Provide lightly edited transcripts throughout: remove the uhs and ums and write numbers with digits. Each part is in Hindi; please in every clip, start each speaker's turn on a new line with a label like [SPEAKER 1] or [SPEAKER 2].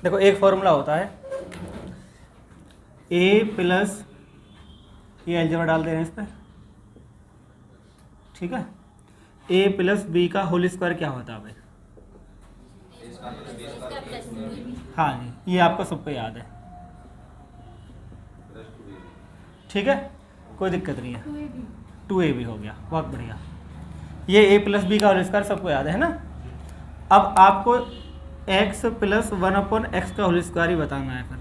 [SPEAKER 1] देखो एक फॉर्मूला होता है ए प्लस, ये अलजेब्रा डाल दे रहे हैं इस पर, ठीक है। ए प्लस बी का होल स्क्वायर क्या होता है भाई? हाँ जी, ये आपको सबको याद है, ठीक है, कोई दिक्कत नहीं है। 2ab हो गया, बहुत बढ़िया। ये a प्लस बी का होल स्क्वायर सबको याद है ना। अब आपको x प्लस 1/x का होल स्क्वायर ही बताना है फिर।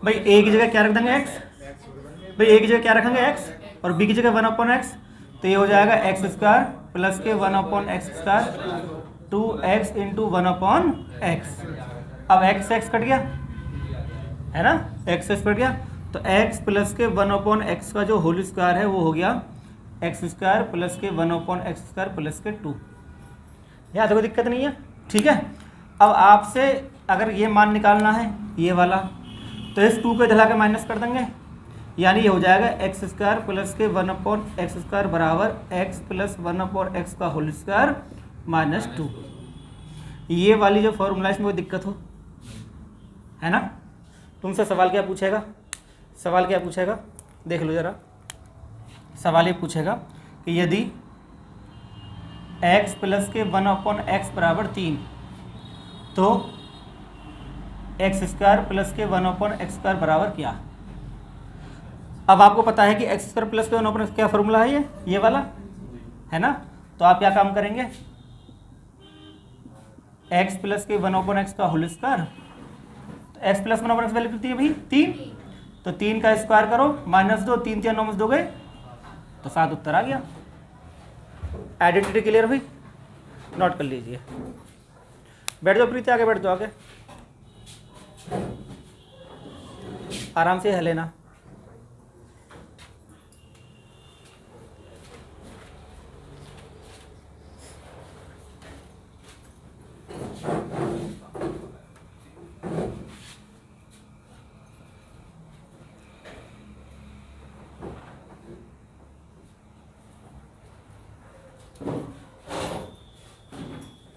[SPEAKER 1] भाई a की जगह क्या रख देंगे x, भाई a की जगह क्या रखेंगे x, और b की जगह 1/x, तो ये हो जाएगा एक्स स्क्वायर प्लस के 1/x square 2x into 1/x। अब x कट गया है ना, x कट गया, तो x प्लस के 1/x का जो होल स्क्वायर है वो हो गया एक्स स्क्वायर प्लस के 1/x स्क्वायर प्लस के 2। यहाँ तो कोई दिक्कत नहीं है, ठीक है। अब आपसे अगर ये मान निकालना है ये वाला, तो इस 2 को इधर के माइनस कर देंगे, यानी ये हो जाएगा एक्स स्क्वायर प्लस के 1/x स्क्वायर बराबर x प्लस 1/x का होल स्क्वायर माइनस 2। ये वाली जो फॉर्मूला इसमें कोई दिक्कत हो, है ना। तुमसे सवाल क्या पूछेगा, सवाल क्या पूछेगा, देख लो ज़रा। सवाल ये पूछेगा कि यदि x प्लस के 1/x बराबर 3, तो एक्स स्क्वायर प्लस के 1/x स्क्वायर बराबर क्या। अब आपको पता है कि एक्स स्क्वायर प्लस के 1/x क्या फॉर्मूला है, ये वाला है ना। तो आप क्या काम करेंगे, x प्लस के 1/x का होल स्क्वायर, तो x प्लस 1/x वैल्यू कितनी है भाई 3, तो 3 का स्क्वायर करो माइनस 2, 3 3 9 दोगे तो 7 उत्तर आ गया। आइडेंटिटी क्लियर हुई, नोट कर लीजिए। बैठ जाओ प्रीति, आगे बैठ जाओ, आगे आराम से है लेना।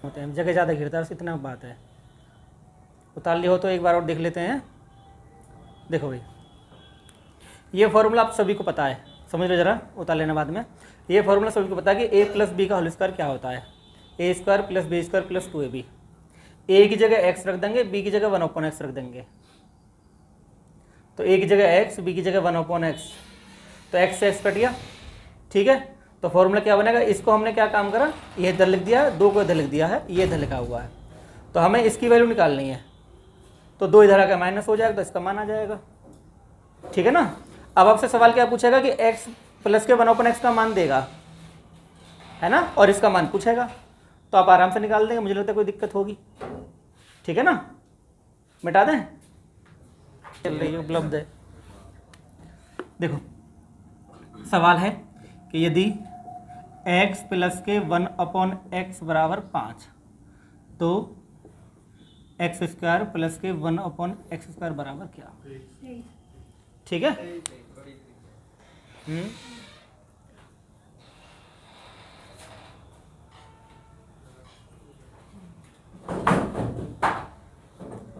[SPEAKER 1] होते हैं जगह ज़्यादा घिरता है, इतना बात है। उतार ली हो तो एक बार और देख लेते हैं। देखो भाई, ये फॉर्मूला आप सभी को पता है, समझ लो जरा, उतार लेना बाद में। ये फॉर्मूला सभी को पता है कि a प्लस बी का होल स्क्वायर क्या होता है, a square plus b square plus 2ab। a की जगह x रख देंगे, b की जगह 1/x रख देंगे, तो a की जगह x, b की जगह 1/x, तो x से x कट गया, ठीक है। तो फॉर्मूला क्या बनेगा, इसको हमने क्या काम करा, ये इधर लिख दिया है, 2 को इधर लिख दिया है, ये इधर लिखा हुआ है, तो हमें इसकी वैल्यू निकालनी है, तो 2 इधर आकर माइनस हो जाएगा, तो इसका मान आ जाएगा, ठीक है ना। अब आपसे सवाल क्या पूछेगा कि x प्लस के 1/x का मान देगा, है ना, और इसका मान पूछेगा, तो आप आराम से निकाल देंगे, मुझे लगता है कोई दिक्कत होगी, ठीक है ना। मिटा दें, चल रही है, उपलब्ध है। देखो सवाल है कि यदि x प्लस के 1/x बराबर 5, तो एक्स स्क्वायर प्लस के 1/x स्क्वायर बराबर क्या, ठीक है।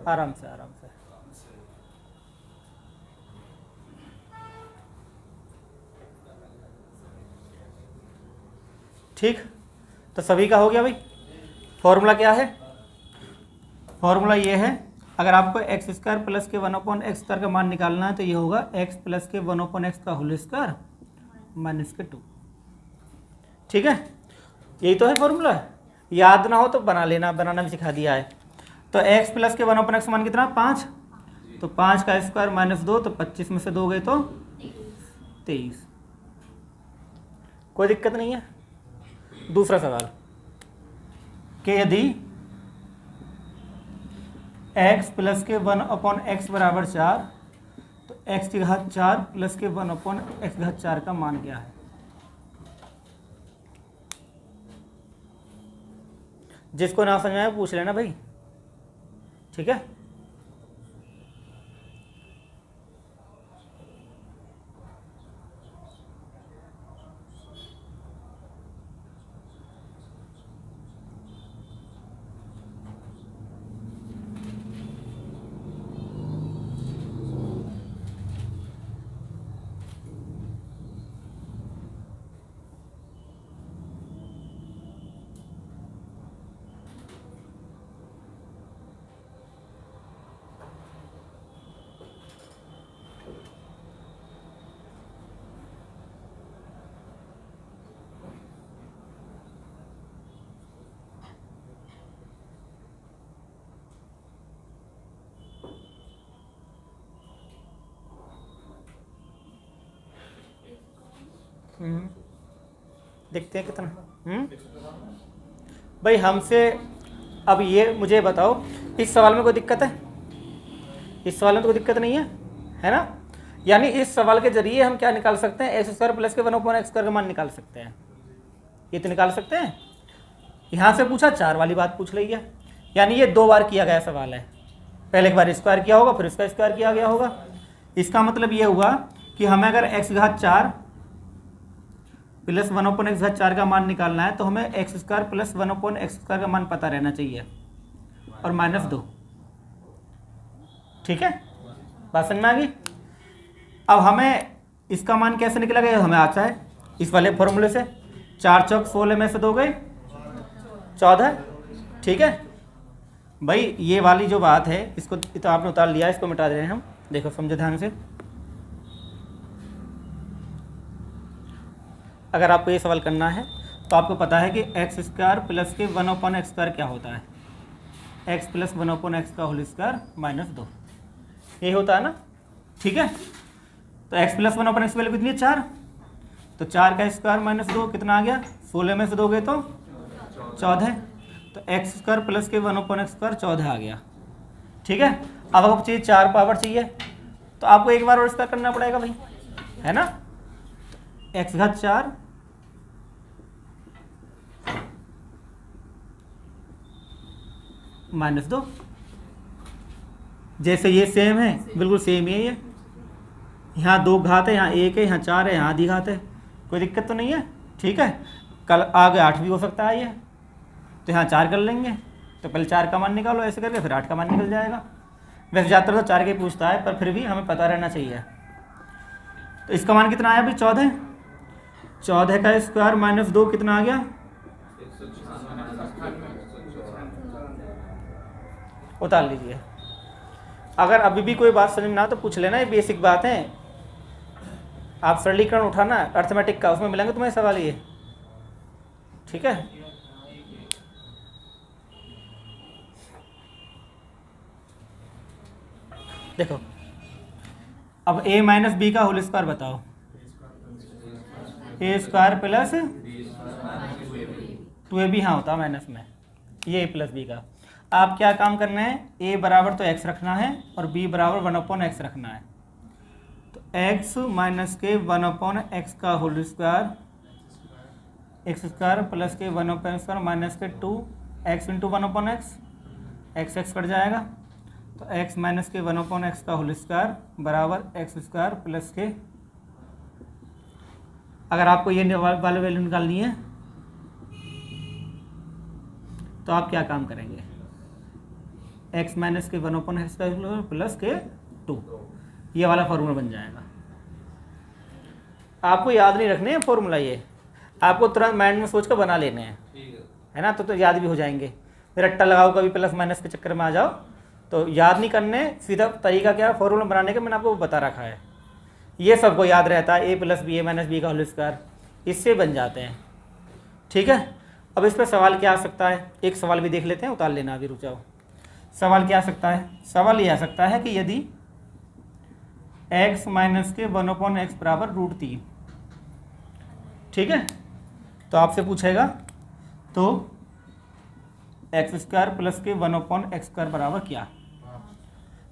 [SPEAKER 1] आराम से आराम से, ठीक। तो सभी का हो गया भाई। फॉर्मूला क्या है, फॉर्मूला ये है, अगर आपको एक्स स्क्वायर प्लस के 1/x स्क्वायर का मान निकालना है तो ये होगा x प्लस के 1/x का होल स्क्वायर माइनस के 2, ठीक है। यही तो है फॉर्मूला, याद ना हो तो बना लेना, बनाना भी सिखा दिया है। तो x प्लस के 1/x मान कितना 5, तो 5 का स्क्वायर माइनस 2, तो 25 में से 2 गए तो 23, कोई दिक्कत नहीं है। दूसरा सवाल कि यदि x प्लस के 1/x बराबर 4, तो x की घात 4 प्लस के 1/x घात 4 का मान क्या है। जिसको ना समझ में आए पूछ लेना भाई, ठीक है। देखते हैं कितना। भाई हमसे अब ये मुझे बताओ, इस सवाल में कोई दिक्कत है? इस सवाल में तो कोई दिक्कत नहीं है ना? यानी इस सवाल के जरिए हम क्या निकाल सकते हैं, एक्स स्क्वायर प्लस के 1/x² का मान निकाल सकते हैं। ये तो निकाल सकते हैं। यहाँ से पूछा 4 वाली बात पूछ ली है, यानी ये 2 बार किया गया सवाल है। पहले एक बार स्क्वायर किया होगा, फिर इसका स्क्वायर किया गया होगा। इसका मतलब ये हुआ कि हमें अगर x⁴ प्लस 1/x⁴ का मान निकालना है तो हमें x² प्लस 1/x² का मान पता रहना चाहिए और -2। ठीक है, बात समझ में आ गई? अब हमें इसका मान कैसे निकलेगा, हमें आता है इस वाले फॉर्मूले से। 4 चौक 16 में से 2 गए 14। ठीक है भाई, ये वाली जो बात है इसको तो आपने उतार लिया, इसको मिटा दे रहे हैं हम। देखो समझो ध्यान से, अगर आपको ये सवाल करना है तो आपको पता है कि x² प्लस के 1/x² क्या होता है, x प्लस 1/x का होल स्क्वायर -2, ये होता है ना। ठीक है, तो x प्लस 1/x वैल्यू कितनी है 4, तो 4 का स्क्वायर -2 कितना आ गया, 16 में से 2 गए तो 14, तो x² प्लस के 1/x² 14 आ गया। ठीक है, अब आपको चाहिए 4 पावर चाहिए, तो आपको एक बार और इसका करना पड़ेगा भाई, है ना। x⁴ -2, जैसे ये सेम है, बिल्कुल सेम ही है ये। यहाँ 2 घात है, यहाँ 1 है, यहाँ 4 है, यहाँ आधी घात है, कोई दिक्कत तो नहीं है। ठीक है, कल आगे 8 भी हो सकता है ये, तो यहाँ 4 कर लेंगे, तो पहले 4 का मान निकालो ऐसे करके, फिर 8 का मान निकल जाएगा। वैसे ज़्यादातर तो 4 के पूछता है, पर फिर भी हमें पता रहना चाहिए। तो इसका मान कितना आया भाई 14, 14 का स्क्वायर -2 कितना आ गया, उतार लीजिए। अगर अभी भी कोई बात समझ में ना तो पूछ लेना, ये बेसिक बात है। आप सरलीकरण उठाना अर्थमेटिक का, उसमें मिलेंगे तुम्हें सवाल ये। ठीक है, देखो अब a माइनस बी का होल स्क्वायर बताओ, a² प्लस 2ab, हाँ होता माइनस में, ये a प्लस बी का। आप क्या काम करना है, a बराबर तो x रखना है और b बराबर 1/x रखना है। तो x माइनस के 1/x का होल स्क्वायर, x² प्लस के 1/x माइनस के 2x into 1/x, x cut जाएगा, तो x माइनस के 1/x का होल स्क्वायर बराबर x² प्लस के, अगर आपको ये वाले वैल्यू निकालनी है तो आप क्या काम करेंगे, x माइनस के 1/x प्लस के 2, ये वाला फार्मूला बन जाएगा। आपको याद नहीं रखने हैं फॉर्मूला, ये आपको तुरंत माइंड में सोच कर बना लेने हैं, है ना, तो याद भी हो जाएंगे। फिर रट्टा लगाओ, कभी प्लस माइनस के चक्कर में आ जाओ तो याद नहीं करने, सीधा तरीका क्या है फॉर्मूला बनाने का, मैंने आपको बता रखा है। ये सबको याद रहता है, a plus b a minus b का होल स्क्वायर, इससे बन जाते हैं। ठीक है, अब इस पर सवाल क्या आ सकता है, एक सवाल भी देख लेते हैं, उतार लेना अभी, रुक जाओ। सवाल क्या आ सकता है, सवाल ये आ सकता है कि यदि x माइनस के 1/x बराबर √3, ठीक है, तो आपसे पूछेगा तो x² प्लस के 1/x² बराबर क्या।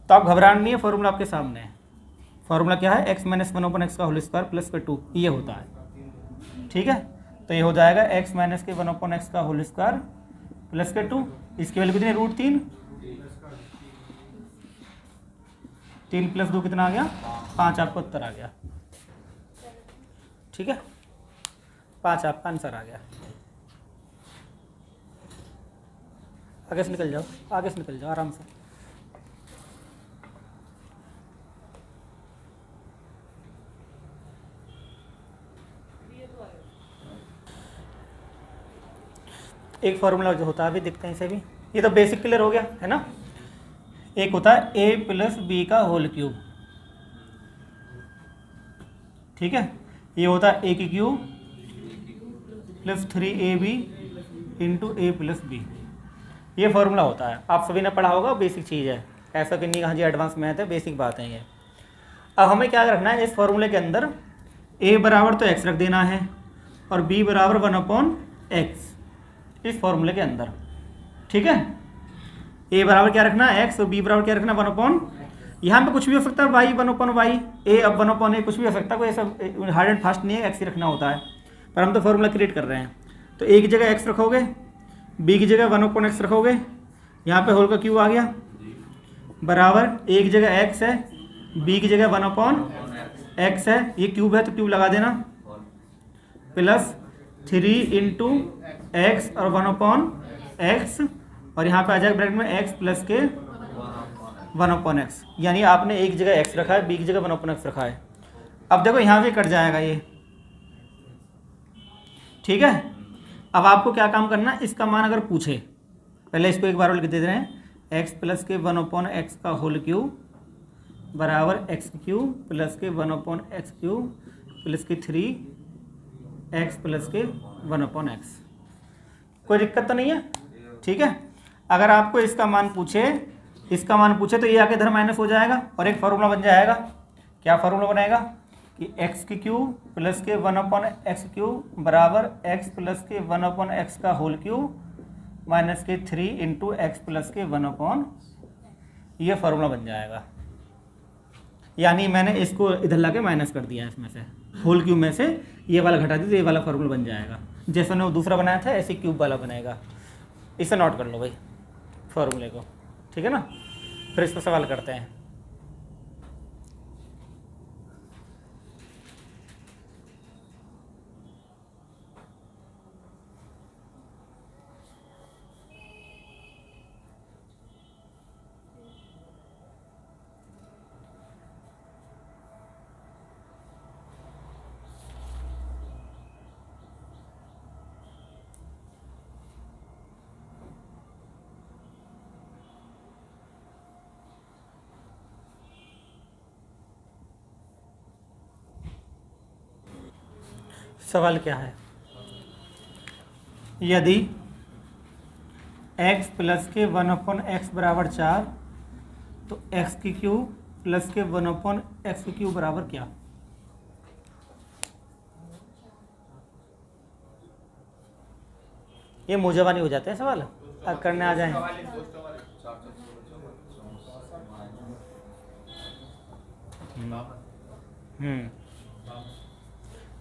[SPEAKER 1] तो आप घबराना नहीं है, फॉर्मूला आपके सामने है। फॉर्मूला क्या है, x माइनस 1/x का होल स्क्वायर प्लस के 2, ये होता है। ठीक है, तो ये हो जाएगा x माइनस के 1/x का होल स्क्वायर प्लस के 2, इसकी वैल्यू कितनी है √3, 3 प्लस 2 कितना आ गया 5, आपका उत्तर आ गया। ठीक है, 5 आपका आंसर आ गया। आगे से निकल जाओ, आगे से निकल जाओ आराम से। एक फार्मूला जो होता है अभी देखते हैं इसे भी, ये तो बेसिक क्लियर हो गया है ना। एक होता है a प्लस बी का होल क्यूब, ठीक है, ये होता है a की cube plus 3ab into a plus b, ये फार्मूला होता है। आप सभी ने पढ़ा होगा, बेसिक चीज़ है, ऐसा कि नहीं हाँ जी एडवांस मैथ है, बेसिक बात है ये। अब हमें क्या रखना है, इस फार्मूले के अंदर ए बराबर तो एक्स रख देना है और बी बराबर 1/x इस फॉर्मूले के अंदर, ठीक है। ए बराबर क्या रखना है, एक्स, और बी बराबर क्या रखना, 1/, यहाँ पे कुछ भी हो सकता है, वाई 1/y, ए अब 1/a, कुछ भी हो सकता है, कोई ऐसा हार्ड एंड फास्ट नहीं है, एक्स ही रखना होता है, पर हम तो फॉर्मूला क्रिएट कर रहे हैं। तो ए की जगह एक्स रखोगे, बी की जगह 1/x रखोगे, यहाँ पे होल का क्यूब आ गया, बराबर ए की जगह एक्स है, बी की जगह 1/x है, ये क्यूब है तो क्यूब लगा देना, प्लस 3 × x और 1/x, और यहाँ पे आ जाएगा ब्रैकेट में x प्लस के 1/x, यानी आपने एक जगह x रखा है, बी की जगह 1/x रखा है। अब देखो यहाँ भी कट जाएगा ये, ठीक है। अब आपको क्या काम करना, इसका मान अगर पूछे, पहले इसको एक बार और लिख देते हैं, x प्लस के 1/x का होल क्यूब बराबर x³ प्लस के 1/x³ प्लस के 3x प्लस के 1/x। कोई दिक्कत तो नहीं है, ठीक है। अगर आपको इसका मान पूछे तो ये आके इधर माइनस हो जाएगा और एक फार्मूला बन जाएगा। क्या फार्मूला बनेगा कि x³ प्लस के 1/x³ बराबर x प्लस के 1/x का होल क्यूब माइनस के 3 × x प्लस के 1/, ये फार्मूला बन जाएगा। यानी मैंने इसको इधर ला के माइनस कर दिया, इसमें से होल क्यूब में से ये वाला घटा दी तो ये वाला फार्मूला बन जाएगा। जैसे ने वो दूसरा बनाया था ऐसे क्यूब वाला बनेगा। इसे नोट कर लो भाई फार्मूले को, ठीक है ना। फिर इस पर सवाल करते हैं। सवाल क्या है, यदि x प्लस के 1/x बराबर 4 तो x³ प्लस के 1/x³ बराबर क्या। ये मुझे नहीं हो जाते हैं सवाल, अब करने आ जाएं।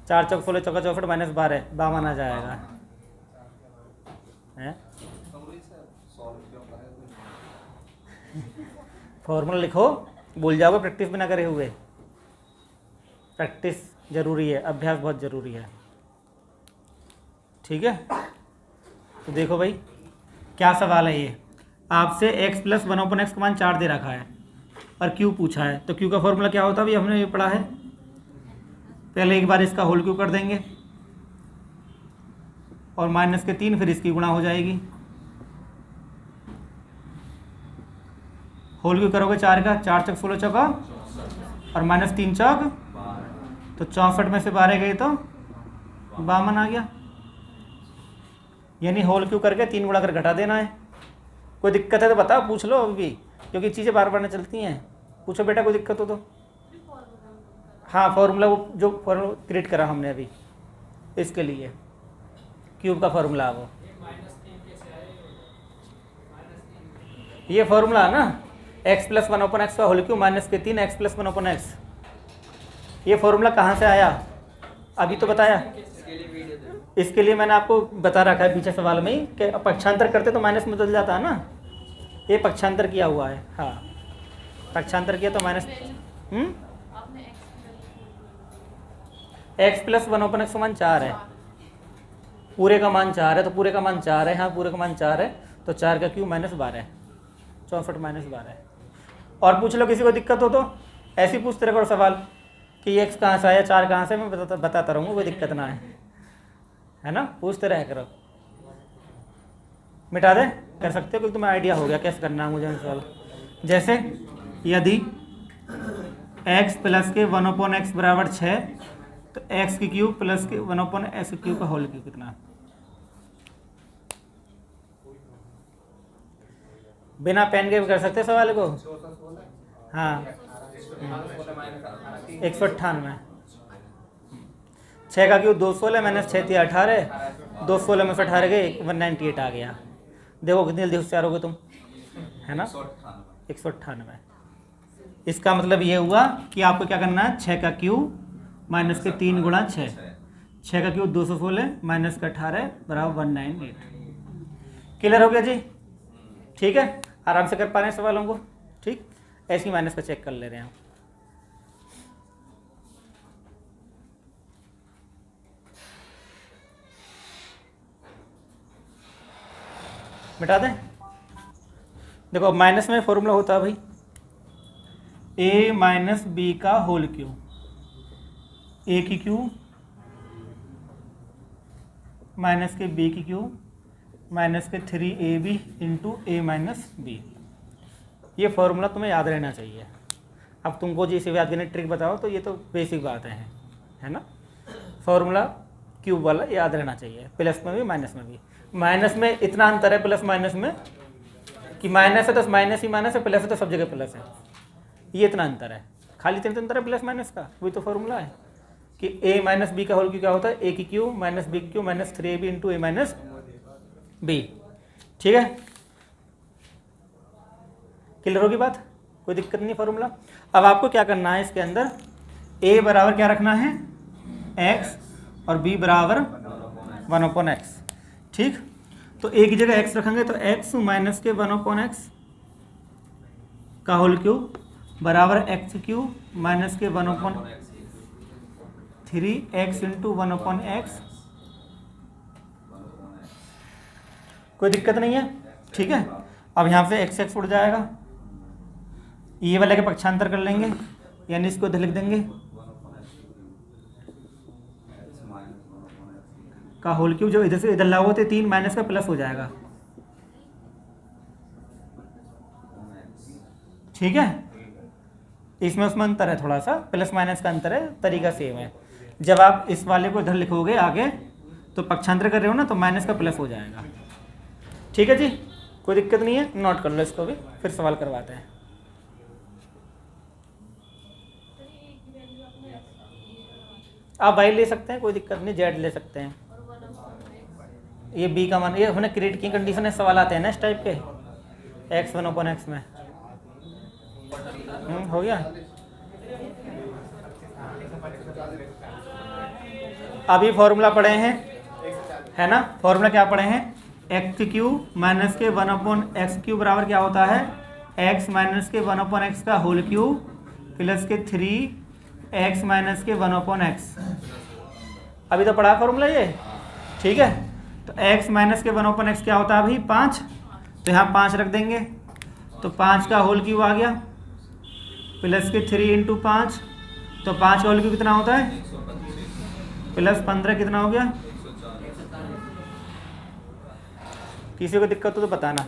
[SPEAKER 1] चार चौक 16 चौका 64 माइनस 12 52 आ जाएगा है। फॉर्मूला लिखो, भूल जाओगे प्रैक्टिस भी ना करे हुए। प्रैक्टिस जरूरी है, अभ्यास बहुत ज़रूरी है, ठीक है। तो देखो भाई क्या सवाल है ये, आपसे x प्लस 1/x का मान 4 दे रखा है और q पूछा है, तो q का फॉर्मूला क्या होता है भाई, हमने ये पढ़ा है। पहले एक बार इसका होल क्यूब कर देंगे और माइनस के 3, फिर इसकी गुणा हो जाएगी। होल क्यूब करोगे 4 का, 4 चौक 16 चौका और माइनस 3 चौक, तो 64 में से 12 गए तो 52 आ गया। यानी होल क्यूब करके 3 गुणा कर घटा देना है। कोई दिक्कत है तो बताओ, पूछ लो अभी, क्योंकि चीज़ें बार बार नहीं चलती हैं। पूछो बेटा कोई दिक्कत हो तो। हाँ फॉर्मूला, वो जो फॉर्मूला क्रिएट करा हमने अभी इसके लिए, क्यूब का फॉर्मूला, वो ये फॉर्मूला है ना, x प्लस 1/x का होल क्यूब माइनस के 3 x प्लस 1/x। ये फॉर्मूला कहाँ से आया अभी तो बताया। इसके लिए मैंने आपको बता रखा है पीछे सवाल में ही कि पक्षांतर करते तो माइनस में बदल जाता है ना। ये पक्षांतर किया हुआ है, हाँ पक्षांतर किया तो माइनस। x प्लस 1/x का मान 4 है, पूरे का मान 4 है, तो पूरे का मान 4 है, हाँ पूरे का मान 4 है, तो 4 का क्यूब माइनस 12, 64 माइनस 12। और पूछ लो किसी को दिक्कत हो तो ऐसे ही पूछते रहो सवाल कि x कहाँ से आया, 4 कहाँ से, मैं बताता रहूँगा, कोई दिक्कत ना है ना। पूछते रह करो, मिटा दे कर सकते हो, क्योंकि तुम्हें आइडिया हो गया कैसे करना है मुझे सवाल। जैसे यदि x प्लस के 1/x बराबर 6 तो x³ प्लस के 1/x³ का होल क्यूब कितना। बिना पेन के भी कर सकते सवाल को, हाँ 198। 6 का क्यूब 216 माइनस 6 थी 18, 216 में से 18 गए 198 आ गया। देखो कितनी जल्दी होशियार हो गए तुम, है ना, 198। इसका मतलब ये हुआ कि आपको क्या करना है, 6 का क्यूब माइनस के 3 गुणा 6, 6 का क्यूब 216 माइनस का 18 बराबर 198। क्लियर हो गया जी? ठीक है, आराम से कर पा रहे हैं सवालों को, ठीक। ऐसे ही माइनस का चेक कर ले रहे हैं। मिटा दें। देखो माइनस में फॉर्मूला होता है भाई a माइनस बी का होल क्यूब, a की क्यूब माइनस के b की क्यूब माइनस के 3ab into a minus b. ये फॉर्मूला तुम्हें याद रहना चाहिए। अब तुमको जी इसे याद करने ट्रिक बताओ तो ये तो बेसिक बात है ना। फॉर्मूला क्यूब वाला याद रहना चाहिए, प्लस में भी माइनस में भी। माइनस में इतना अंतर है प्लस माइनस में कि माइनस है तो माइनस ही माइनस है, प्लस है तो सब जगह प्लस है। ये इतना अंतर है, खाली इतना अंतर है प्लस माइनस का। वही तो फॉर्मूला है कि a माइनस बी का होल क्यूब क्या होता है, a की क्यूब माइनस बी की cube minus 3ab into a minus b. ठीक है, क्लियर होगी बात, कोई दिक्कत नहीं फॉर्मूला। अब आपको क्या करना है, इसके अंदर a बराबर क्या रखना है, x, और b बराबर 1/x। ठीक, तो a की जगह x रखेंगे तो x माइनस के 1/x का होल क्यूब बराबर x क्यूब माइनस के 1/3x इंटू 1/x। कोई दिक्कत नहीं है, ठीक है। अब यहाँ से x उड़ जाएगा, ये वाले के पक्षांतर कर लेंगे, यानी इसको इधर लिख देंगे का होल क्यूब, जो इधर से इधर लागू होते 3 माइनस का प्लस हो जाएगा। ठीक है, इसमें उसमें अंतर है थोड़ा सा, प्लस माइनस का अंतर है, तरीका सेम है। जब आप इस वाले को इधर लिखोगे आगे तो पक्षांतर कर रहे हो ना, तो माइनस का प्लस हो जाएगा। ठीक है जी, कोई दिक्कत नहीं है, नोट कर लो इसको भी, फिर सवाल करवाते हैं। आप वाई ले सकते हैं, कोई दिक्कत नहीं, जेड ले सकते हैं। ये बी का मान, ये हमने क्रिएट की कंडीशन है, सवाल आते हैं ना इस टाइप के, x 1/x में। हो गया। अभी फॉर्मूला पढ़े हैं, है ना, फॉर्मूला क्या पढ़े हैं, एक्स क्यूब माइनस के 1/x क्यूब बराबर क्या होता है, x माइनस के 1/x का होल क्यूब प्लस के 3x माइनस के 1/x। अभी तो पढ़ा फॉर्मूला ये, ठीक है। तो x माइनस के 1/x क्या होता है भाई, 5, तो यहाँ 5 रख देंगे, तो 5 का होल क्यूब आ गया प्लस के 3 इंटू 5, तो 5 का होल क्यूब कितना होता है, प्लस 15 कितना हो गया। किसी को दिक्कत हो तो बताना।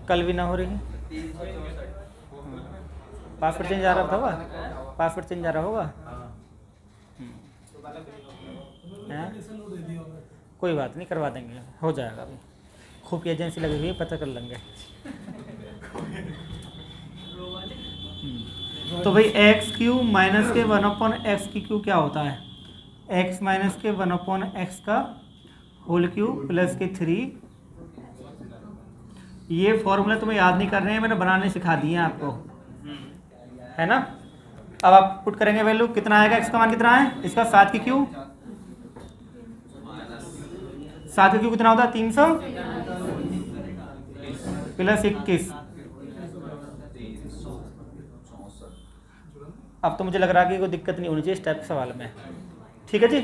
[SPEAKER 1] कल भी ना हो रही है, पासवर्ड चेंज आ रहा होगा, पासवर्ड चेंज आ रहा होगा। कोई बात नहीं, करवा देंगे, हो जाएगा। अभी खूब की एजेंसी लगी हुई है, पता कर लेंगे। तो भाई x क्यूब माइनस के 1/x की क्यूब क्या होता है, x माइनस के 1/x का होल क्यूब प्लस के 3। ये फॉर्मूला तुम्हें याद नहीं कर रहे हैं, मैंने बनाने सिखा दिए हैं आपको, है ना। अब आप पुट करेंगे वैल्यू, कितना आएगा, x का मान कितना है, इसका 7 की क्यूब, 7 का क्यूब कितना होता है, 300 प्लस 21। अब तो मुझे लग रहा है कि कोई दिक्कत नहीं होनी चाहिए इस टाइप के सवाल में, ठीक है जी।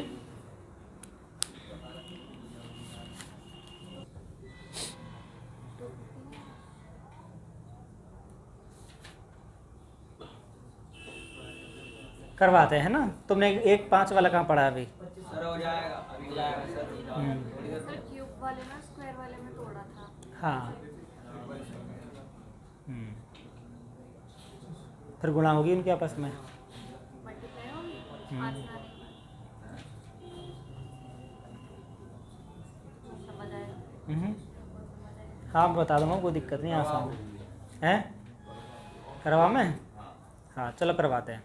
[SPEAKER 1] करवाते हैं ना। तुमने 1-5 वाला कहाँ पढ़ा अभी,
[SPEAKER 2] सर हो जाएगा, अभी जाएगा सर।
[SPEAKER 3] क्यूब वाले ना स्क्वायर वाले में तोड़ा था।
[SPEAKER 1] हाँ, फिर गुणा होगी उनके आपस में।
[SPEAKER 3] 5 लाने के बाद समझ आएगा।
[SPEAKER 1] हाँ बता दूँगा, कोई दिक्कत नहीं, आसान है। करवा में? हाँ चलो करवाते हैं।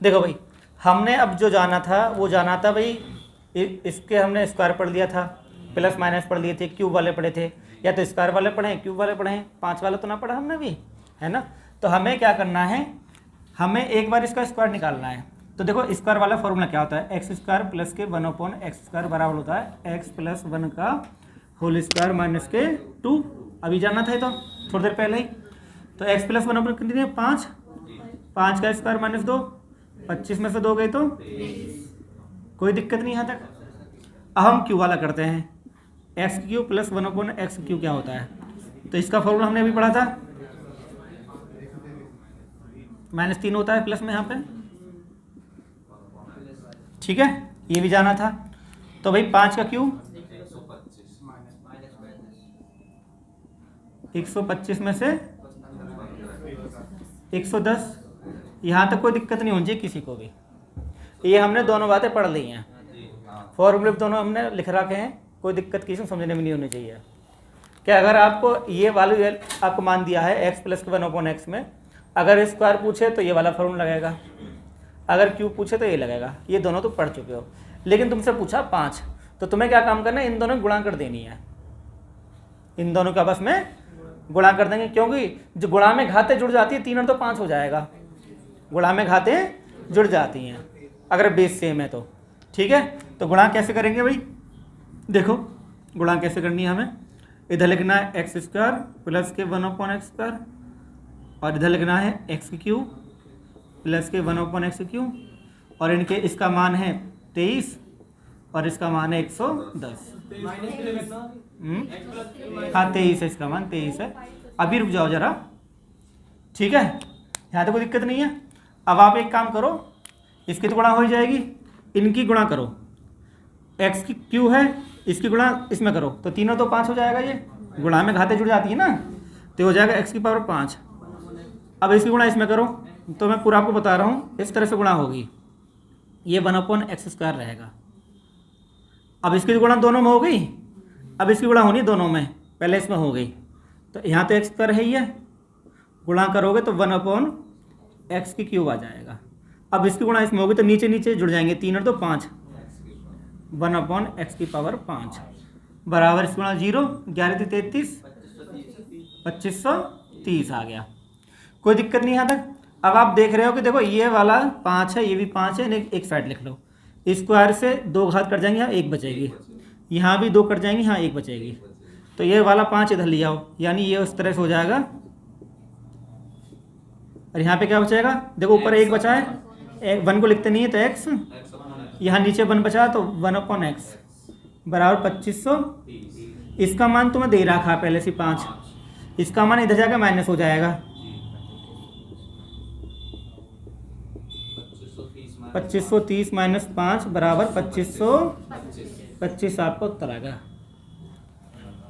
[SPEAKER 1] देखो भाई, हमने अब जो जाना था वो जाना था भाई, इसके हमने स्क्वायर पढ़ लिया था, प्लस माइनस पढ़ लिए थे, क्यूब वाले पढ़े थे, या तो स्क्वायर वाले पढ़े क्यूब वाले पढ़े, 5 वाले तो ना पढ़ा हमने भी, है ना। तो हमें क्या करना है, हमें एक बार इसका स्क्वायर निकालना है। तो देखो स्क्वायर वाला फॉर्मूला क्या होता है, एक्स स्क्वायर प्लस के 1/x² बराबर होता है एक्स प्लस 1 का होल स्क्वायर माइनस के 2। अभी जाना था ये तो थोड़ी देर पहले ही। तो एक्स प्लस 1 कितनी है, 5, 5 का स्क्वायर माइनस 2, 25 में से 2 गए तो कोई दिक्कत नहीं यहाँ तक। अब हम क्यू वाला करते हैं, एक्स क्यू प्लस 1/x³ क्या होता है। तो इसका फॉर्मूला हमने अभी पढ़ा था, -3 होता है प्लस में यहाँ पे, ठीक है। ये भी जाना था। तो भाई 5 का क्यूब 125 में से 110, यहाँ तक कोई दिक्कत नहीं होनी चाहिए किसी को भी। ये हमने दोनों बातें पढ़ ली हैं, फॉर्मूले दोनों हमने लिख रखे हैं, कोई दिक्कत किसी को समझने में नहीं होनी चाहिए। क्या अगर आपको ये वैल्यू आपको मान दिया है x प्लस 1/x में, अगर स्क्वायर पूछे तो ये वाला फॉर्मूला लगेगा, अगर क्यूब पूछे तो ये लगेगा। ये दोनों तो पढ़ चुके हो। लेकिन तुमसे पूछा 5, तो तुम्हें क्या काम करना है, इन दोनों की गुणा कर देनी है, इन दोनों के आपस में गुणा कर देंगे, क्योंकि जो गुणा में घातें जुड़ जाती है 3 और तो 5 हो जाएगा, गुणा में घातें जुड़ जाती हैं अगर बेस सेम है तो, ठीक है। तो गुणा कैसे करेंगे भाई, देखो गुणा कैसे करनी है हमें, इधर लिखना है x² प्लस के 1/x², और इधर लिखना है x³ प्लस के 1/x³, और इनके इसका मान है 23 और इसका मान है 110। हाँ 23 है, इसका मान 23 है। अभी रुक जाओ जरा, ठीक है, यहाँ तो कोई दिक्कत नहीं है। अब आप एक काम करो, इसकी तो गुणा हो ही जाएगी, इनकी गुणा करो, x की क्यू है, इसकी गुणा इसमें करो, तो तीनों तो 5 हो जाएगा। ये गुणा में घातें जुड़ जाती है ना, तो हो जाएगा x⁻5। अब इसकी गुणा इसमें करो, तो मैं पूरा आपको बता रहा हूँ, इस तरह से गुणा होगी, ये 1/x² रहेगा। अब इसकी गुणा दोनों में हो गई, अब इसकी गुणा होनी दोनों में, पहले इसमें हो गई, तो यहाँ तो x² है ही है, गुणा करोगे तो 1/x³ आ जाएगा। अब इसकी गुणा इसमें होगी तो नीचे नीचे जुड़ जाएंगे, 3 और तो 5, 1/x⁵ बराबर इसकी गुणा 0, 11 × 33, 2530 आ गया। कोई दिक्कत नहीं यहाँ तक। अब आप देख रहे हो कि देखो ये वाला 5 है, ये भी 5 है, एक साइड लिख लो, स्क्वायर से 2 घात कट जाएंगे, यहाँ 1 बचेगी, यहाँ भी 2 कट जाएंगी, यहाँ 1 बचेगी, तो ये वाला 5 इधर ले आओ, यानी ये उस तरह से हो जाएगा। और यहाँ पे क्या बचेगा, देखो ऊपर 1 बचा है, 1 को लिखते नहीं है तो x, यहाँ नीचे 1 बचा तो 1/x बराबर 2530। इसका मान तुम्हें दे रखा है पहले से 5, इसका मान इधर जाकर माइनस हो जाएगा, 2530 माइनस 5 बराबर 2525 आपका उत्तर आएगा।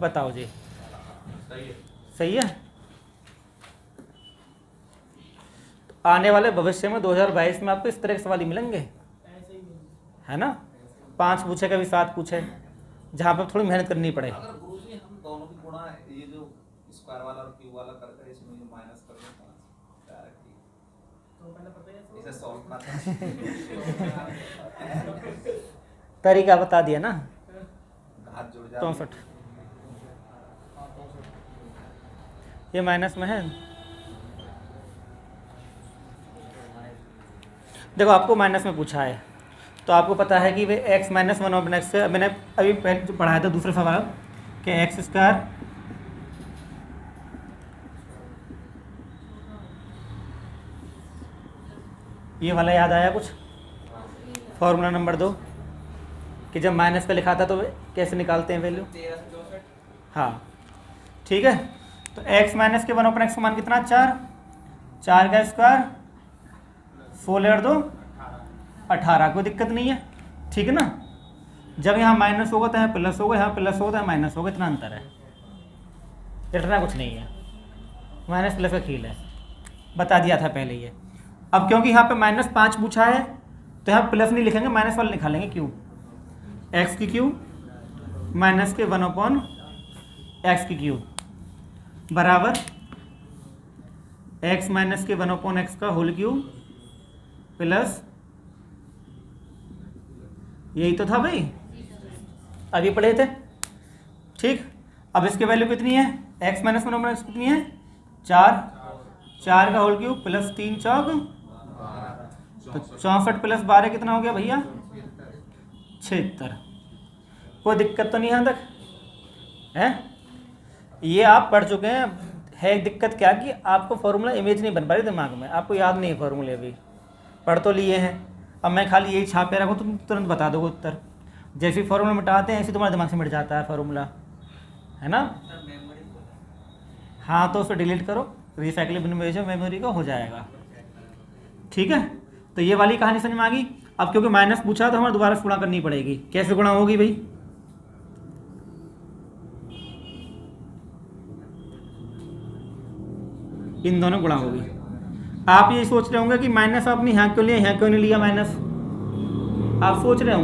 [SPEAKER 1] बताओ जी, सही है। तो आने वाले भविष्य में 2022 में आपको इस तरह के सवाल ही मिलेंगे, है ना। 5 पूछे, कभी 7 पूछे, जहाँ पर थोड़ी मेहनत करनी पड़े।
[SPEAKER 2] अगर गुरुजी हम दोनों की गुणा ये जो स्क्वायर वाला और क्यूब वाला करके इसमें जो माइनस कर देते हैं डायरेक्टली, तो पहले पता है इसे सॉल्व करना
[SPEAKER 1] तरीका बता दिया ना,
[SPEAKER 2] घात जुड़ जाती है।
[SPEAKER 1] 64 ये माइनस में है। देखो आपको माइनस में पूछा है, तो आपको पता है कि वे x - 1/x से, मैंने अभी पहले पढ़ाया था दूसरा सवाल कि x², ये वाला याद आया कुछ, फॉर्मूला नंबर 2 कि जब माइनस पे लिखा था तो कैसे निकालते हैं वैल्यू। हाँ ठीक है, तो x माइनस के 1/x का मान कितना, 4 का स्क्वायर 16 और 2 18, कोई दिक्कत नहीं है, ठीक है ना। जब यहाँ माइनस होगा तो यहाँ प्लस होगा, यहाँ प्लस होगा तो यहाँ माइनस होगा, इतना अंतर है, इतना कुछ नहीं है, माइनस प्लस का खेल है, बता दिया था पहले ये। अब क्योंकि यहाँ पे -5 पूछा है तो यहाँ प्लस नहीं लिखेंगे, माइनस वाला निकालेंगे क्यूब, एक्स की क्यूब माइनस के 1/x की क्यूब बराबर x माइनस के 1/x का होल क्यूब प्लस, यही तो था भाई, अभी पढ़े थे। ठीक, अब इसके वैल्यू कितनी है, x माइनस 1/x कितनी है 4, 4 का होल क्यूब प्लस 3 चौक, तो 64 प्लस 12 कितना हो गया भैया 76। कोई दिक्कत तो नहीं यहाँ तक है? ये आप पढ़ चुके हैं। है दिक्कत क्या कि आपको फॉर्मूला इमेज नहीं बन पा रही दिमाग में, आपको याद नहीं है फॉर्मूले अभी, पढ़ तो लिए हैं। अब मैं खाली यही छापे रखूँ तुम तुरंत बता दोगे उत्तर। जैसे फॉर्मूला मिटाते हैं ऐसे तुम्हारे दिमाग से मिट जाता है फॉर्मूला, है ना? हाँ, तो उसे डिलीट करो, रिसाइकलेबल मेमोरी का हो जाएगा। ठीक है, तो ये वाली कहानी समझ में आ गई। अब क्योंकि माइनस पूछा तो हमें दोबारा से गुणा करनी पड़ेगी। कैसे गुणा होगी भाई? इन दोनों गुणा होगी। आप ये सोच रहे होंगे कि माइनस आपने यहाँ क्यों लिया, यहाँ क्यों नहीं लिया माइनस, आप सोच रहे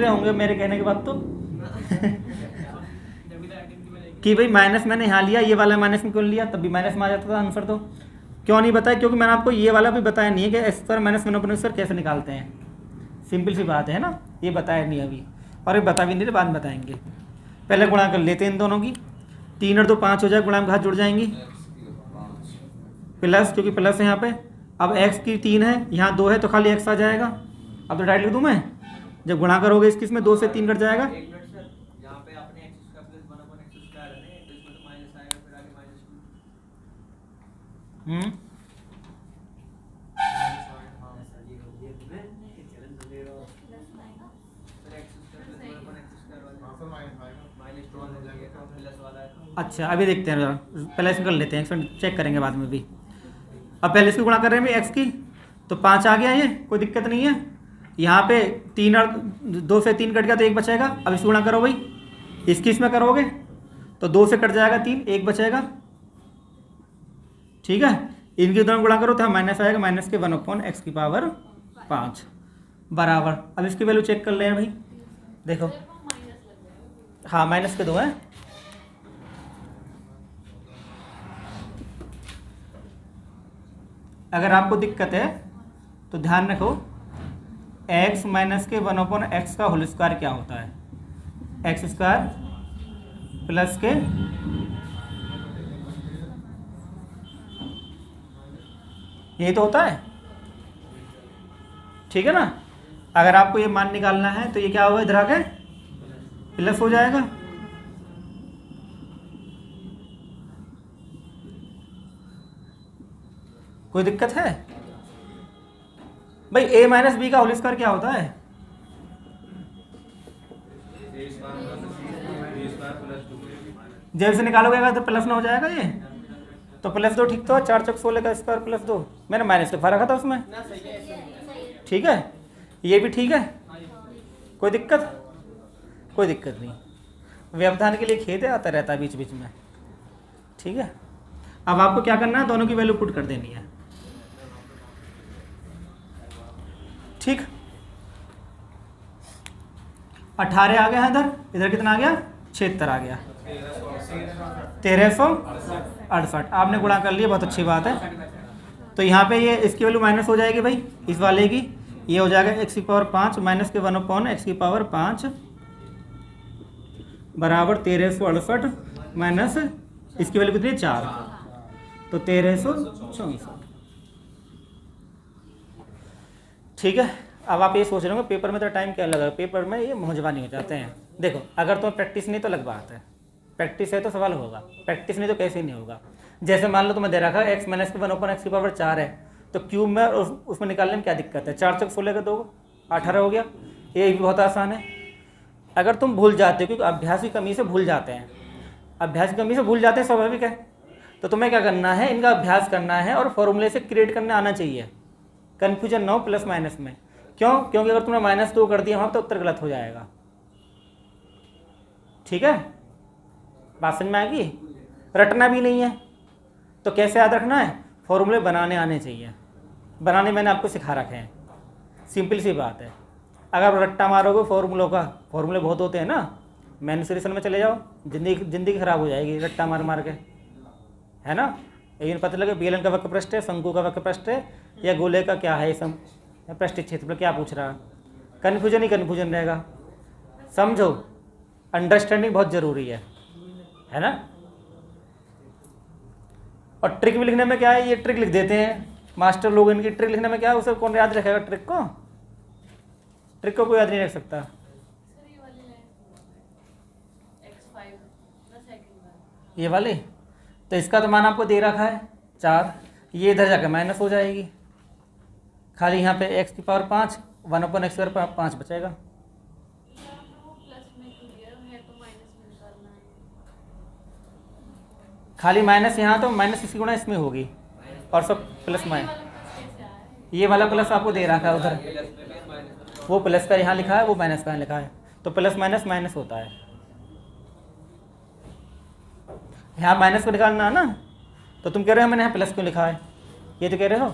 [SPEAKER 1] होंगे मेरे कहने के बाद तो कि भाई माइनस मैंने यहाँ लिया, ये वाला माइनस में क्यों लिया, तब भी माइनस में आ जाता था आंसर। तो क्यों नहीं बताया? क्योंकि मैंने आपको ये वाला भी बताया नहीं है कि एक्स स्क्वायर माइनस 1/x कैसे निकालते हैं। सिंपल सी बात है ना, ये बताया नहीं अभी, और ये बता भी नहीं रहे, बाद में बताएंगे। पहले गुणा कर लेते हैं इन दोनों की, 3 और 2 5 हो जाए, गुणा में घात जुड़ जाएंगी प्लस, क्योंकि प्लस है यहाँ पे। अब x की 3 है, यहाँ 2 है तो खाली x आ जाएगा। अब तो डायरेक्ट लिख दूँ मैं, जब गुणा करोगे इसमें 2 से 3 कट जाएगा। अच्छा, अभी देखते हैं जरा, पहले इसमें कर लेते हैं, इसमें चेक करेंगे बाद में भी। अब पहले इसकी गुणा कर रहे हैं भाई एक्स की, तो 5 आ गया, ये कोई दिक्कत नहीं है। यहाँ पे 3 और 2 से 3 कट गया तो 1 बचेगा। अब इसकी गुणा करो भाई, इसकी इसमें करोगे तो 2 से कट जाएगा 3, 1 बचेगा। ठीक है, इनकी दोनों गुणा करो तो माइनस आएगा, माइनस के 1/x की पावर 5 बराबर। अब इसकी वैल्यू चेक कर ले हैं भाई, देखो। हाँ, माइनस के 2 है। अगर आपको दिक्कत है तो ध्यान रखो, x माइनस के 1/x का होल स्क्वायर क्या होता है, एक्स स्क्वायर प्लस के यही तो होता है। ठीक है ना? अगर आपको ये मान निकालना है तो ये क्या होगा, इधर आके प्लस हो जाएगा। कोई दिक्कत है भाई? a माइनस बी का होल स्क्वायर क्या होता है? जैसे निकालोगे तो प्लस ना हो जाएगा ये, तो प्लस 2 ठीक तो है, 4 चौक 16 का स्क्वायर प्लस 2, मैंने माइनस लिखा रखा था उसमें। ठीक है, ये भी ठीक है, कोई दिक्कत? कोई दिक्कत नहीं, व्यवधान के लिए खेद है, आता रहता है बीच बीच में। ठीक है, अब आपको क्या करना है, दोनों की वैल्यू पुट कर देनी है। ठीक, 18 आ गया है इधर, इधर कितना आ गया 76 आ गया, 1368। आपने गुणा कर लिया, बहुत अच्छी बात है। तो यहाँ पे ये इसकी वैल्यू माइनस हो जाएगी भाई, इस वाले की, ये हो जाएगा x की पावर 5 माइनस के 1/x की पावर 5 बराबर 1368 माइनस इसकी वैल्यू कितनी है 4, तो 1364। ठीक है, अब आप ये सोच रहे हो पेपर में तो टाइम क्या लगा, पेपर में ये मौजबानी हो जाते हैं। देखो, अगर तो प्रैक्टिस नहीं तो अलग बात है, प्रैक्टिस है तो सवाल होगा, प्रैक्टिस नहीं तो कैसे ही नहीं होगा। जैसे मान लो तुम्हें दे रखा है x माइनस के 1/x की पावर 4 है, तो क्यूब में और उसमें निकालने में क्या दिक्कत है, 4 चौक 16 का 2 18 हो गया, ये भी बहुत आसान है। अगर तुम भूल जाते हो, क्योंकि अभ्यास की कमी से भूल जाते हैं, अभ्यास की कमी से भूल जाते हैं, स्वाभाविक है। तो तुम्हें क्या करना है, इनका अभ्यास करना है और फॉर्मूले से क्रिएट करने आना चाहिए, कन्फ्यूजन ना हो प्लस माइनस में। क्यों? क्योंकि अगर तुमने -2 कर दिया वहाँ तो उत्तर गलत हो जाएगा। ठीक है, बात समझ में आएगी? रटना भी नहीं है तो कैसे याद रखना है, फॉर्मूले बनाने आने चाहिए। बनाने मैंने आपको सिखा रखे हैं, सिंपल सी बात है। अगर आप रट्टा मारोगे फॉर्मूलों का, फॉर्मूले बहुत होते हैं ना, मेंसुरेशन में चले जाओ, जिंदगी खराब हो जाएगी रट्टा मार मार के, है ना। लेकिन पता लगे बेलन का वक्र पृष्ठ है, शंकु का वक्र पृष्ठ है, या गोले का क्या है, पृष्ठ क्षेत्रफल क्या पूछ रहा है, कन्फ्यूजन ही कन्फ्यूजन रहेगा। समझो, अंडरस्टैंडिंग बहुत ज़रूरी है ना। और ट्रिक भी लिखने में क्या है, ये ट्रिक लिख देते हैं मास्टर लोग, इनकी ट्रिक लिखने में क्या है, उसे कौन याद रखेगा ट्रिक को? ट्रिक को कोई याद नहीं रख सकता। ये वाली तो इसका तो मान आपको दे रखा है 4, ये इधर जाकर माइनस हो जाएगी, खाली यहाँ पे x की पावर 5, 1/x² 5 बचेगा। खाली माइनस यहाँ तो माइनस इसकी गुणा इसमें होगी, और सब प्लस माइनस। ये वाला प्लस आपको दे रखा है उधर, वो प्लस का यहाँ लिखा है, वो माइनस का लिखा है, तो प्लस माइनस माइनस होता है। यहाँ माइनस को निकालना है ना, तो तुम कह रहे हो मैंने यहाँ प्लस क्यों लिखा है, ये तो कह रहे हो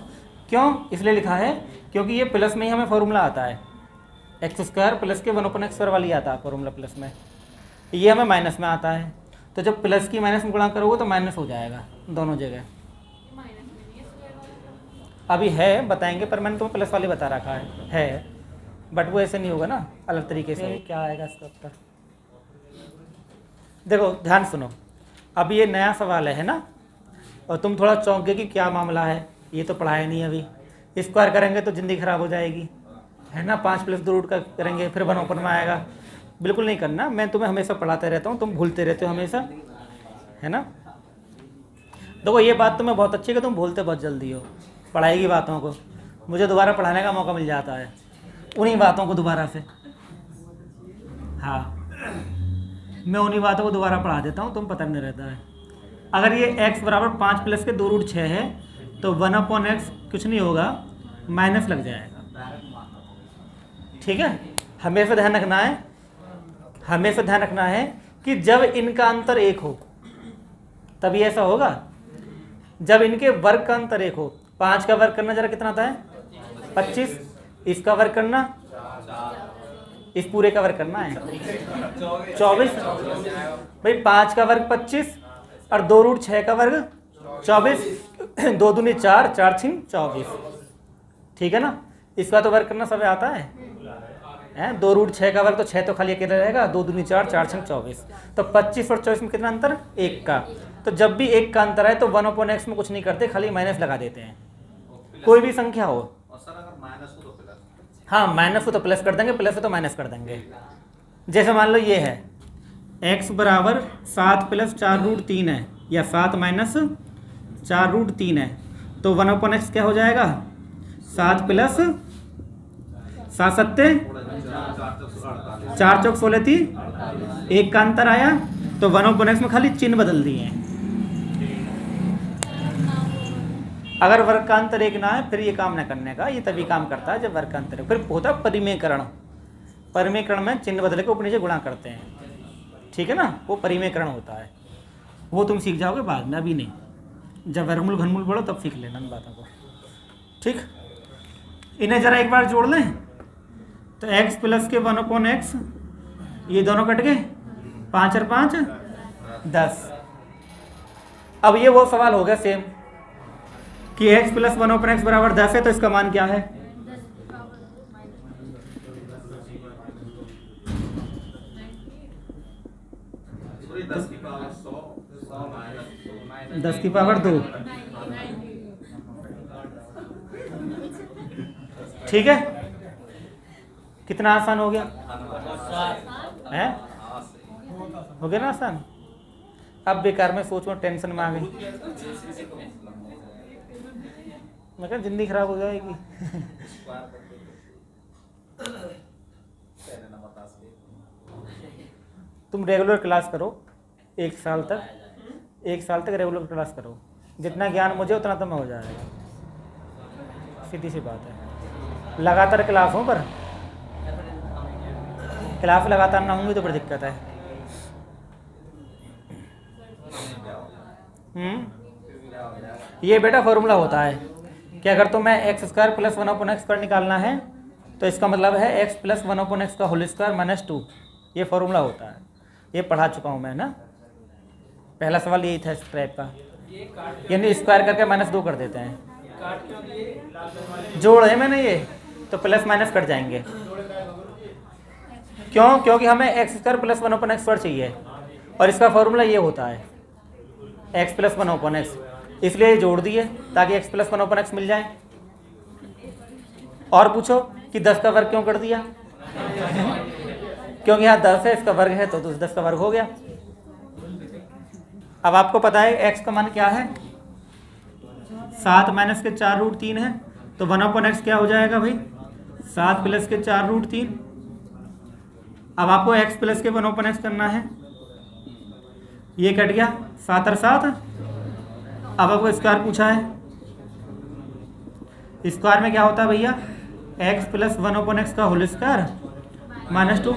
[SPEAKER 1] क्यों, इसलिए लिखा है क्योंकि ये प्लस में ही हमें फॉर्मूला आता है, x² प्लस के 1/x² वाली आता है फॉर्मूला प्लस में, ये हमें माइनस में आता है। तो जब प्लस की माइनस में गुणा करोगे तो माइनस हो जाएगा दोनों जगह। अभी है बताएंगे, पर मैंने तुम्हें प्लस वाली बता रखा है, बट वो ऐसे नहीं होगा ना, अलग तरीके से। क्या आएगा इसका उत्तर? देखो ध्यान सुनो, अब ये नया सवाल है ना, और तुम थोड़ा चौंक गए कि क्या मामला है, ये तो पढ़ाया नहीं अभी। स्क्वायर करेंगे तो ज़िंदगी खराब हो जाएगी, है ना। 5 + 2 रूट का करेंगे फिर 1 ओपन में आएगा, बिल्कुल नहीं करना। मैं तुम्हें हमेशा पढ़ाते रहता हूँ, तुम भूलते रहते हो हमेशा, है ना। देखो ये बात तुम्हें बहुत अच्छी है कि तुम भूलते बहुत जल्दी हो पढ़ाई की बातों को, मुझे दोबारा पढ़ाने का मौका मिल जाता है उन्हीं बातों को दोबारा से। हाँ, मैं उन्हीं बातों को दोबारा पढ़ा देता हूँ, तुम पता नहीं रहता है। अगर ये x = 5 + के 2 रूट 6 है तो 1/x कुछ नहीं होगा, माइनस लग जाएगा, ठीक है। हमेशा ध्यान रखना है, हमेशा ध्यान रखना है कि जब इनका अंतर 1 हो तभी ऐसा होगा, जब इनके वर्ग का अंतर 1 हो। 5 का वर्ग करना जरा कितना आता है 25, इसका वर्ग करना, इस पूरे का वर्ग करना है 24। भाई 5 का वर्ग 25 और 2 रूट 6 का वर्ग 24, 2 दूनी 4, 4 छीन 24, ठीक है ना। इसका तो वर्ग करना सब आता है, 2 रूट 6 का वर्ग तो 6 तो खाली अकेला रहेगा, 2 दूनी 4, 4 छीन 24, तो 25 और 24 में कितना अंतर, 1 का। तो जब भी 1 का अंतर है तो 1/x में कुछ नहीं करते, खाली माइनस लगा देते हैं, कोई भी संख्या हो।
[SPEAKER 2] और सर अगर माइनस हो तो प्लस,
[SPEAKER 1] हाँ माइनस हो तो प्लस कर देंगे, प्लस हो तो माइनस कर देंगे। जैसे मान लो ये है x = 7 + 4 रूट 3 है, या 7 - 4 रूट 3 है, तो 1/x क्या हो जाएगा, 7 + 7 सत्ते 4 चौक 16 थी, 1 का अंतर आया, तो 1/x में खाली चिन्ह बदल दिए हैं। अगर वर्ग का अंतर 1 ना है फिर ये काम ना करने का, ये तभी काम करता है जब वर्ग का अंतर है। फिर होता है परिमेयकरण, परिमेयकरण में चिन्ह बदल के ऊपर नीचे गुणा करते हैं, ठीक है ना, वो परिमेयकरण होता है। वो तुम सीख जाओगे बाद में, अभी नहीं। जब वर्गमूल घनमूल पढ़ो तब सीख लेना इन बातों को, ठीक। इन्हें जरा एक बार जोड़ लें, तो x + के 1/x, ये दोनों कट गए, 5 और 5 10। अब ये वो सवाल हो गया सेम कि x + 1/x = 10 है, तो इसका मान क्या है,
[SPEAKER 2] 10 की पावर 100 -
[SPEAKER 1] 10 की पावर 2, ठीक है। कितना आसान हो गया है, हो गया ना आसान। अब बेकार में सोचो, टेंशन में आ गई, मैं कहा जिंदगी खराब हो जाएगी। तुम रेगुलर क्लास करो 1 साल तक, 1 साल तक रेगुलर क्लास करो, जितना ज्ञान मुझे उतना तो मैं हो जाएगा, सीधी सी बात है। लगातार क्लास हो, पर क्लास लगातार ना होंगी तो बड़ी दिक्कत है। ये बेटा फॉर्मूला होता है कि अगर तो मैं एक्स स्क्वायर प्लस 1/x पर निकालना है तो इसका मतलब है एक्स प्लस 1/x का होल स्क्वायर माइनस 2, ये फॉर्मूला होता है। ये पढ़ा चुका हूँ मैं ना, पहला सवाल यही था इस टाइप का, यानी स्क्वायर करके -2 कर देते हैं। जोड़ है मैंने ये, तो प्लस माइनस कट जाएंगे। क्यों? क्योंकि हमें एक्स स्क्वायर प्लस 1/x पर चाहिए और इसका फॉर्मूला ये होता है एक्स प्लस 1/x, इसलिए जोड़ दिए ताकि एक्स प्लस 1/x मिल जाए। और पूछो कि 10 का वर्ग क्यों कर दिया? क्योंकि यहाँ 10 है, इसका वर्ग है तो 10 का वर्ग हो गया। अब आपको पता है x का मान क्या है, 7 माइनस के 4 रूट 3 है, तो 1/x क्या हो जाएगा भाई, 7 प्लस के 4 रूट 3। अब आपको x प्लस के 1/x करना है, ये कट गया 7 और 7। अब आपको स्क्वायर पूछा है, स्क्वायर में क्या होता है भैया, x प्लस 1/x का होल स्क्वायर -2,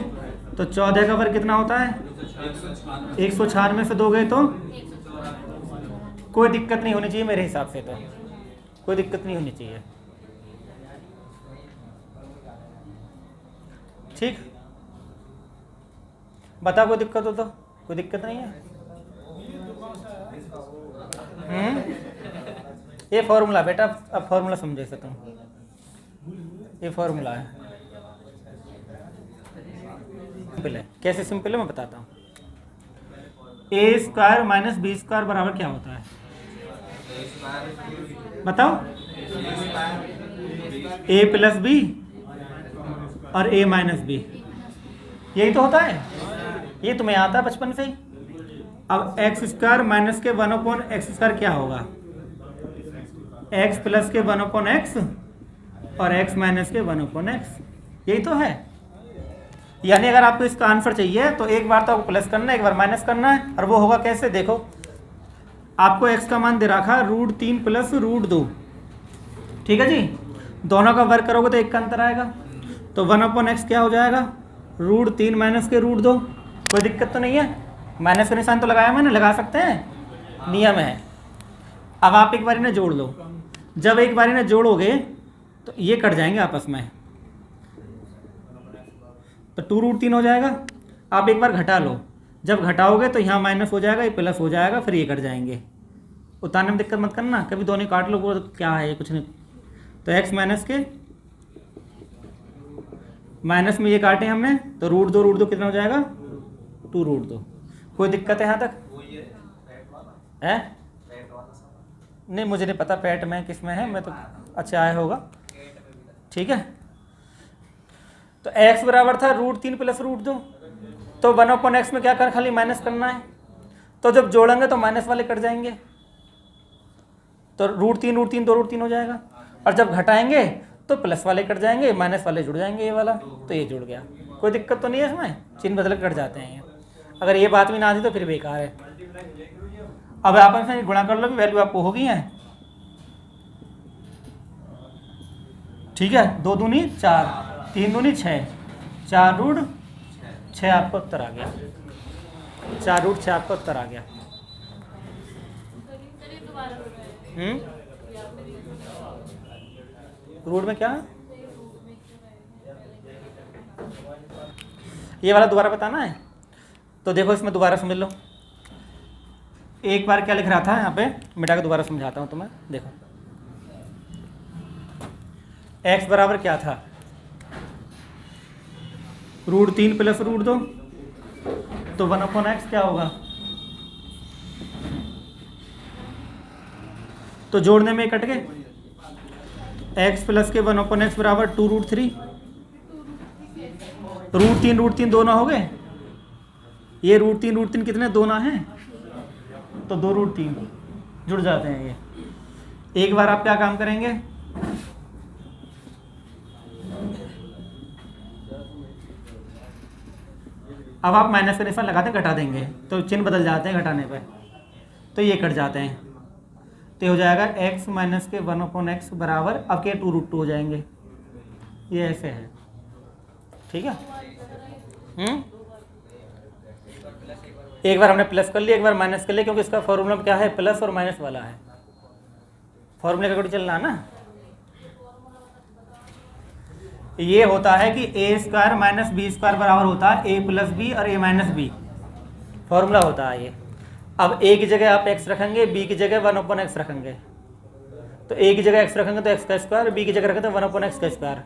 [SPEAKER 1] तो 14 का वर्ग कितना होता है, 196 से 2 गए तो कोई दिक्कत नहीं होनी चाहिए मेरे हिसाब से, तो कोई दिक्कत नहीं होनी चाहिए। ठीक, बता कोई दिक्कत हो तो? कोई दिक्कत नहीं है। ये फॉर्मूला बेटा, अब फॉर्मूला समझे से तुम, ये फॉर्मूला है, सिंपल है। कैसे सिंपल है मैं बताता हूँ। ए स्क्वायर माइनस बी स्क्वायर बराबर क्या होता है, बताओ? ए प्लस बी और ए माइनस बी, यही तो होता है, ये तुम्हें आता है बचपन से ही। अब एक्स स्क्वायर माइनस के 1/x स्क्वायर क्या होगा, एक्स प्लस के 1/x और एक्स माइनस के 1/x, यही तो है। यानी अगर आपको इसका आंसर चाहिए तो एक बार तो आपको प्लस करना है, एक बार माइनस करना है। और वो होगा कैसे, देखो आपको x का मान दे रखा है √3 प्लस √2, ठीक है जी। दोनों का वर्ग करोगे तो एक का अंतर आएगा, तो 1/x क्या हो जाएगा, √3 माइनस के √2। कोई दिक्कत तो नहीं है, माइनस का निशान तो लगाया मैंने, लगा सकते हैं, नियम है। अब आप एक बार इन्हें जोड़ लो, जब एक बार इन्हें जोड़ोगे तो ये कट जाएंगे आपस में, तो 2√3 हो जाएगा। आप एक बार घटा लो, जब घटाओगे तो यहाँ माइनस हो जाएगा, ये प्लस हो जाएगा, फिर ये कट जाएंगे। उतारने में दिक्कत मत करना, कभी दोनों काट लो वो क्या है, ये कुछ नहीं। तो x माइनस के माइनस में ये काटे हमने, तो √2 कितना हो जाएगा, 2√2। कोई दिक्कत है यहाँ तक? है? नहीं मुझे नहीं पता पैट में किस में है, मैं तो अच्छा आया होगा, ठीक है। तो x बराबर था √3 प्लस √2, तो 1/x में क्या कर, खाली माइनस करना है। तो जब जोड़ेंगे तो माइनस वाले कट जाएंगे, तो √3 2√3 हो जाएगा। और जब घटाएंगे तो प्लस वाले कट जाएंगे, माइनस वाले जुड़ जाएंगे, ये वाला तो ये जुड़ गया। कोई दिक्कत तो नहीं है इसमें, चिन्ह बदल कट जाते हैं ये। अगर ये बात भी ना आती तो फिर बेकार है। अब आप इनसे गुणा कर लो, भी वैल्यू आपको होगी है, ठीक है। 2 दूनी 4, 3 दूनी 6, 4√6 आपका उत्तर आ गया, 4√6 आपका उत्तर आ गया। रूट में क्या है, ये वाला दोबारा बताना है, तो देखो इसमें दोबारा समझ लो। एक बार क्या लिख रहा था यहाँ पे, मिटा के दोबारा समझाता हूँ तुम्हें। देखो x बराबर क्या था, √3 प्लस √2, तो 1/x क्या होगा, तो जोड़ने में कट गए, x प्लस के 1/x बराबर 2√3, √3 दोनों हो गए, ये √3 कितने, दोनों हैं, तो 2√3 जुड़ जाते हैं ये। एक बार आप क्या काम करेंगे, अब आप माइनस का निशान लगाते घटा देंगे तो चिन्ह बदल जाते हैं घटाने पर, तो ये कट जाते हैं, तो हो जाएगा x माइनस के 1/x बराबर, अब के 2√2 हो जाएंगे, ये ऐसे है, ठीक है। एक बार हमने प्लस कर लिया, एक बार माइनस कर लिया, क्योंकि इसका फॉर्मूला क्या है, प्लस और माइनस वाला है, फॉर्मूले का अकॉर्डिंग चलना है ना। ये होता है कि ए स्क्वायर माइनस बी स्क्वायर बराबर होता है ए प्लस बी और ए माइनस बी, फॉर्मूला होता है ये। अब ए की जगह आप एक्स रखेंगे, बी की जगह 1/x रखेंगे, तो ए की जगह एक्स रखेंगे तो एक्स का स्क्वायर, बी की जगह रखेंगे तो 1/x का स्क्वायर।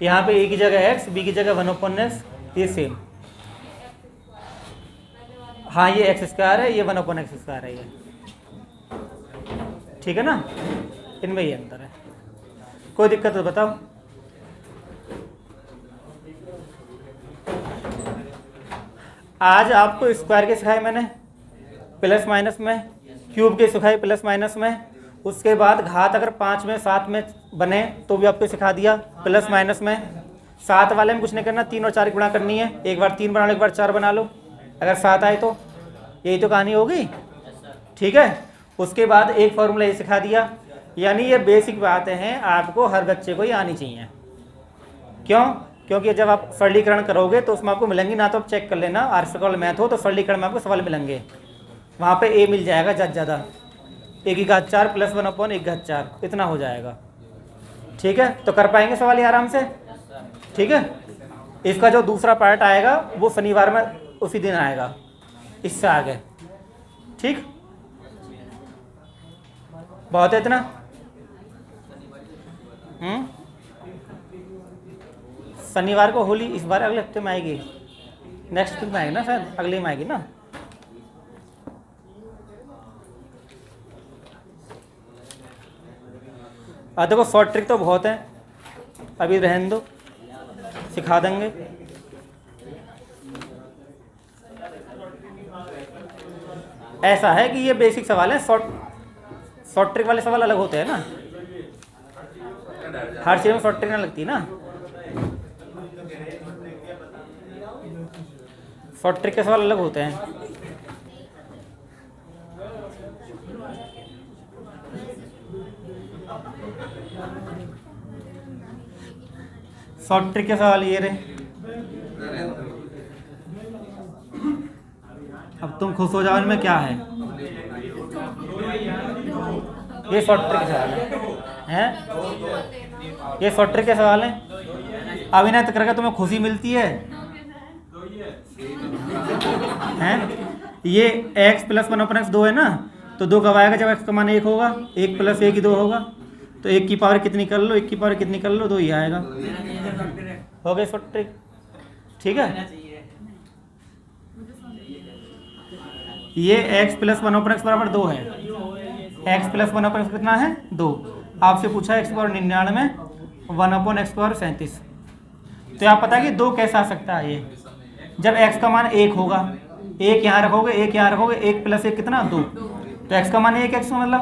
[SPEAKER 1] यहाँ पे ए की जगह एक्स, बी की जगह 1/x, ये सेम। हाँ ये एक्स स्क्वायर है, ये 1/x स्क्वायर है ये, ठीक है ना, इनमें ये अंतर है। कोई दिक्कत तो बताओ। आज आपको स्क्वायर के सिखाए मैंने प्लस माइनस में, क्यूब के सिखाए प्लस माइनस में, उसके बाद घात अगर 5 में 7 में बने तो भी आपको सिखा दिया प्लस माइनस में। 7 वाले में कुछ नहीं करना, 3 और 4 गुणा करनी है, एक बार 3 बना लो, एक बार 4 बना लो, अगर 7 आए तो। यही तो कहानी होगी, ठीक है। उसके बाद एक फॉर्मूला ये सिखा दिया, यानी ये बेसिक बातें हैं, आपको हर बच्चे को ही आनी चाहिए। क्यों? क्योंकि जब आप सरलीकरण करोगे तो उसमें आपको मिलेंगी, ना तो आप चेक कर लेना आर्टिकल मैथ हो तो सरलीकरण में आपको सवाल मिलेंगे, वहाँ पे ए मिल जाएगा ज़्यादा, 1/4 + 1/1/4 इतना हो जाएगा, ठीक है। तो कर पाएंगे सवाल ये आराम से, ठीक है। इसका जो दूसरा पार्ट आएगा वो शनिवार में उसी दिन आएगा, इससे आगे, ठीक। बहुत है इतना। शनिवार को होली इस बार अगले हफ्ते में आएगी, नेक्स्ट वीक में आएगी ना, शायद अगले में आएगी ना। देखो शॉर्ट ट्रिक तो बहुत है, अभी रहने दो, सिखा देंगे। ऐसा है कि ये बेसिक सवाल है, शॉर्ट ट्रिक वाले सवाल अलग होते हैं ना, हर चीज़ में शॉर्ट ट्रिक ना लगती ना। शॉर्ट ट्रिक के सवाल अलग होते हैं। शॉर्ट ट्रिक के सवाल ये रहे। अब तुम खुश हो जाओ, इनमें क्या है, ये शॉर्ट ट्रिक के सवाल हैं, ये शॉर्ट ट्रिक के सवाल हैं। अब इन्हें करके तुम्हें खुशी मिलती है हैं? ये x + 1/x 2 है ना, तो 2 कब आएगा? जब x का मान 1 होगा, 1 + 1 ही 2 होगा, तो 1 की पावर कितनी कर लो, 1 की पावर कितनी कर लो, 2 ही आएगा। हो गए शॉर्ट ट्रिक, ठीक है। ये x + 1/x बराबर 2 है, x + 1/x कितना है? 2। आपसे पूछा x पावर 99 1/x पावर 37, तो आप पता है कि 2 कैसे आ सकता है? ये जब x का मान 1 होगा, 1 यहाँ रखोगे, 1 यहाँ रखोगे, 1 + 1 कितना? 2, तो x का मान 1 x मतलब,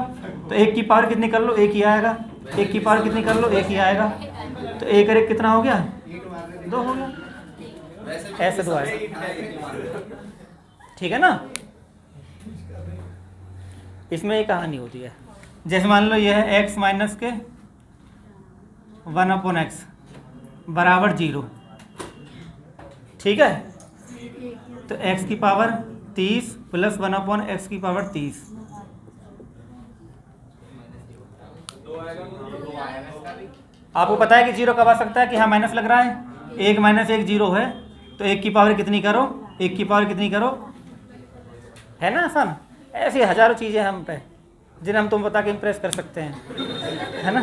[SPEAKER 1] तो 1 की पावर कितनी कर लो, 1 ही आएगा, 1 की पावर कितनी कर लो, 1 ही आएगा, तो 1 और 1 कितना हो गया? 2 हो गया, ऐसे 2 आएगा, ठीक है ना। इसमें एक कहानी होती है, जैसे मान लो यह है x - के 1/x बराबर 0, ठीक है। तो x की पावर 30 + 1/x की पावर 30, आपको पता है कि 0 कब आ सकता है कि हाँ माइनस लग रहा है, 1 - 1 0 है, तो 1 की पावर कितनी करो, 1 की पावर कितनी करो, है ना आसान। ऐसी हजारों चीज़ें हम पे जिन्हें हम तुम बता के इम्प्रेस कर सकते हैं, है ना।